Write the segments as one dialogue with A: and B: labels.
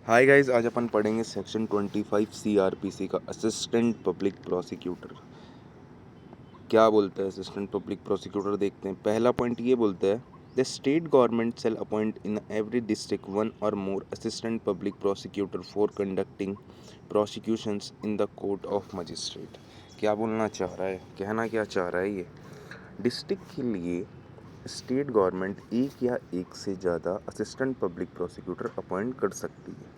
A: Hi guys, आज अपन पढ़ेंगे section 25 CrPC का असिस्टेंट पब्लिक प्रोसिक्यूटर। क्या बोलता है असिस्टेंट पब्लिक प्रोसिक्यूटर, देखते हैं। पहला पॉइंट ये बोलता है, the state government shall appoint in every district one or more assistant public prosecutor for conducting prosecutions in the court of magistrate. क्या बोलना चाह रहा है, कहना क्या चाह रहा है ये? डिस्ट्रिक्ट के लिए स्टेट गवर्नमेंट एक या एक से ज़्यादा असिस्टेंट पब्लिक प्रोसिक्यूटर अपॉइंट कर सकती है।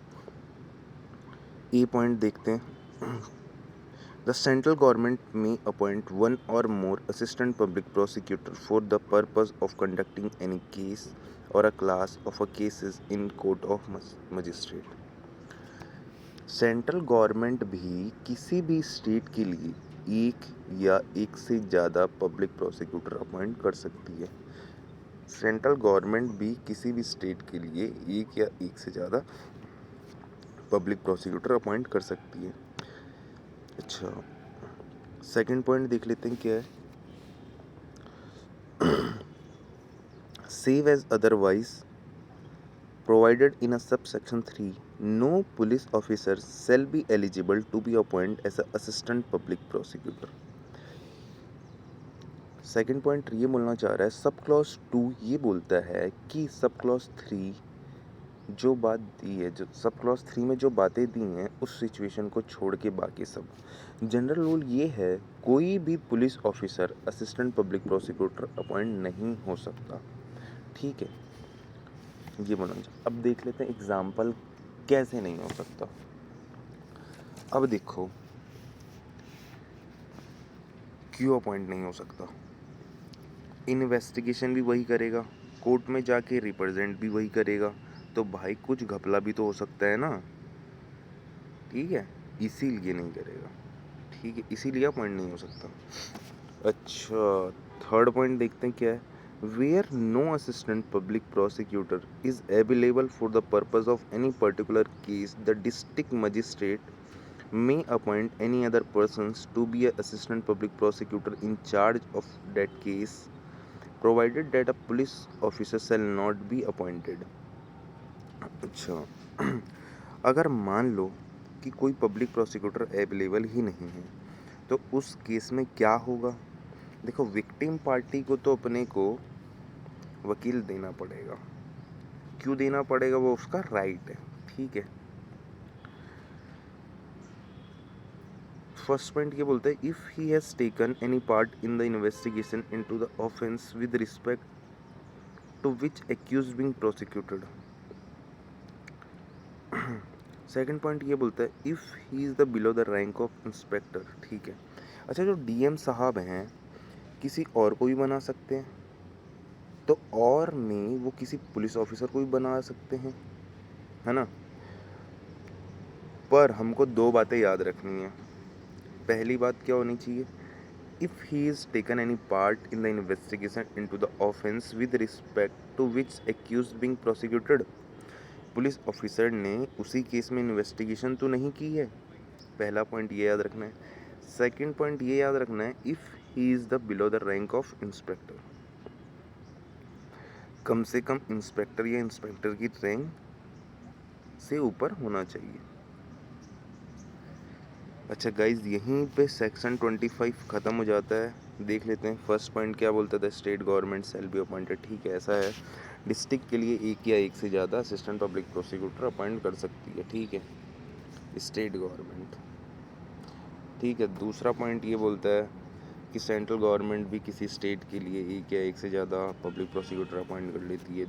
A: ए पॉइंट देखते हैं। The central government may appoint one or more assistant public prosecutor for the purpose of conducting any case or a class of a cases in court of magistrate. Central government भी किसी भी state के लिए एक या एक से ज़्यादा पब्लिक प्रोसिक्यूटर अपॉइंट कर सकती है। सेंट्रल गवर्नमेंट भी किसी भी स्टेट के लिए एक या एक से ज़्यादा पब्लिक प्रोसिक्यूटर अपॉइंट कर सकती है। अच्छा, सेकंड पॉइंट देख लेते हैं क्या है। Save as otherwise provided in a subsection 3, no police officer shall be eligible to be appointed as a assistant public prosecutor। Second point ये बोलना चाह रहा है, सब क्लॉज 2 ये बोलता है कि सब क्लॉज 3 जो बात दी है, जो सब क्लॉज 3 में जो बातें दी हैं उस सिचुएशन को छोड़ के बाकी सब। जनरल रूल ये है, कोई भी police officer assistant public prosecutor appoint नहीं हो सकता। ठीक है, ये बोलना चाहिए। अब देख लेते हैं एग्जाम्पल कैसे नहीं हो सकता। अब देखो, क्यों अपॉइंट नहीं हो सकता। इन्वेस्टिगेशन भी वही करेगा, कोर्ट में जाके रिप्रेजेंट भी वही करेगा, तो भाई कुछ घपला भी तो हो सकता है ना। ठीक है, इसीलिए नहीं करेगा। ठीक है, इसीलिए अपॉइंट नहीं हो सकता। अच्छा, थर्ड पॉइंट देखते हैं क्या है। Where no assistant public prosecutor is available for the purpose of any particular case, the district magistrate may appoint any other persons to be an assistant public prosecutor in charge of that case, provided that a police officer shall not be appointed। अच्छा, अगर मान लो कि कोई public prosecutor available ही नहीं है, तो उस case में क्या होगा। देखो, विक्टिम पार्टी को तो अपने को वकील देना पड़ेगा। क्यों देना पड़ेगा, वो उसका राइट है। ठीक है, फर्स्ट पॉइंट ये बोलता है, if he has taken any part in the investigation into the offence with respect to which accused being prosecuted. Second point ये बोलता है, if he is the below the rank of inspector. ठीक है। अच्छा, जो डीएम साहब हैं किसी और को भी बना सकते हैं, तो और में वो किसी पुलिस ऑफिसर को भी बना सकते हैं, है ना। पर हमको दो बातें याद रखनी है। पहली बात क्या होनी चाहिए, if he is taken any part in the investigation into the offense with respect to which accused being prosecuted। Police officer ने उसी केस में इन्वेस्टिगेशन तो नहीं की है। पहला पॉइंट ये याद रखना है। सेकंड पॉइंट ये याद रखना है, if he is the below the rank of inspector, कम से कम इंस्पेक्टर या इंस्पेक्टर की रैंक से ऊपर होना चाहिए। अच्छा गाइज, यहीं पे सेक्शन 25 ख़त्म हो जाता है। देख लेते हैं फर्स्ट पॉइंट क्या बोलता था, state government shall be appointed. ठीक है, ऐसा है, डिस्ट्रिक्ट के लिए एक या एक से ज़्यादा असिस्टेंट पब्लिक प्रोसिक्यूटर अपॉइंट कर सकती है। ठीक है, स्टेट गवर्नमेंट। ठीक है, दूसरा पॉइंट ये बोलता है कि सेंट्रल गवर्नमेंट भी किसी स्टेट के लिए एक या एक से ज़्यादा पब्लिक प्रोसिक्यूटर अपॉइंट कर लेती है।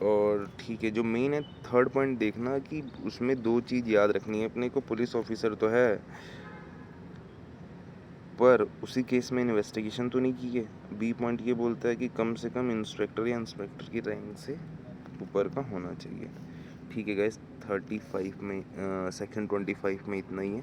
A: और ठीक है, जो मेन है थर्ड पॉइंट देखना कि उसमें दो चीज़ याद रखनी है अपने को। पुलिस ऑफिसर तो है, पर उसी केस में इन्वेस्टिगेशन तो नहीं की है। बी पॉइंट ये बोलता है कि कम से कम इंस्पेक्टर या इंस्पेक्टर की रैंक से ऊपर का होना चाहिए। ठीक है गाइस, 35 में सेक्शन 25 में इतना ही है।